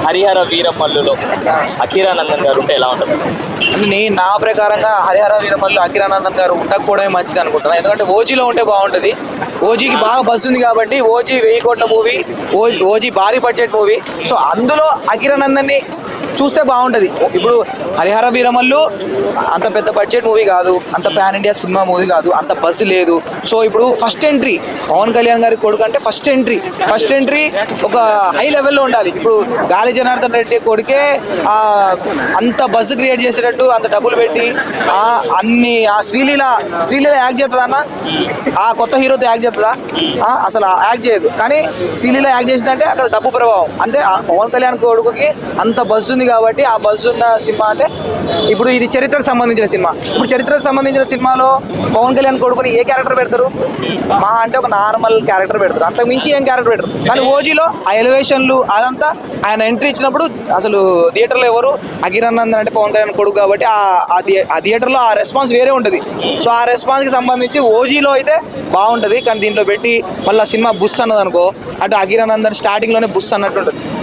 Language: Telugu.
హరిహర వీరమల్లులో అఖీరానందన్ గారు ఉంటే ఎలా ఉంటుంది? అంటే నేను నా ప్రకారంగా హరిహర వీరమల్లు అఖీరానందన్ గారు ఉండకపోవడమే మంచిది అనుకుంటున్నాను. ఎందుకంటే ఓజీలో ఉంటే బాగుంటుంది. ఓజీకి బాగా బస్సు ఉంది కాబట్టి ఓజీ 1000 కోట్ల మూవీ, ఓజీ భారీ బడ్జెట్ మూవీ. సో అందులో అఖీరానందన్ని చూస్తే బాగుంటుంది. ఇప్పుడు హరిహర వీరమల్లు అంత పెద్ద బడ్జెట్ మూవీ కాదు, అంత పాన్ ఇండియా సినిమా మూవీ కాదు, అంత బస్సు లేదు. సో ఇప్పుడు ఫస్ట్ ఎంట్రీ పవన్ కళ్యాణ్ గారి కొడుకు అంటే ఫస్ట్ ఎంట్రీ ఒక హై లెవెల్లో ఉండాలి. ఇప్పుడు గాలి జనార్దన్ రెడ్డి కొడుకే అంత బస్సు క్రియేట్ చేసేటట్టు అంత డబ్బులు పెట్టి అన్ని శ్రీలీల యాక్ట్ చేస్తుందా అన్న? ఆ కొత్త హీరోతో యాక్ట్ చేస్తుందా? అసలు యాక్ట్ చేయదు. కానీ శ్రీలీల యాక్ట్ చేసిందంటే అక్కడ డబ్బు ప్రభావం. అంటే పవన్ కళ్యాణ్ కొడుకుకి అంత బస్సు ఉంది కాబట్టి ఆ బస్సు ఉన్న సినిమా అంటే ఇప్పుడు ఇది చరిత్రకు సంబంధించిన సినిమా. ఇప్పుడు చరిత్రకు సంబంధించిన సినిమాలో పవన్ కళ్యాణ్ కొడుకుని ఏ క్యారెక్టర్ పెడతారు? మా అంటే ఒక నార్మల్ క్యారెక్టర్ పెడతారు, అంతకు మించి ఏం క్యారెక్టర్ పెడతారు. కానీ ఓజీలో ఆ ఎలివేషన్లు అదంతా ఆయన ఎంట్రీ ఇచ్చినప్పుడు అసలు థియేటర్లో ఎవరు అఖీరానందన్ అంటే పవన్ కళ్యాణ్ కొడుకు కాబట్టి ఆ థియేటర్లో ఆ రెస్పాన్స్ వేరే ఉంటుంది. సో ఆ రెస్పాన్స్కి సంబంధించి ఓజీలో అయితే బాగుంటుంది. కానీ దీంట్లో పెట్టి మళ్ళీ సినిమా బుస్ అన్నది అనుకో, అటు అఖీరానందన్ స్టార్టింగ్లోనే బుస్ అన్నట్టు ఉంటుంది.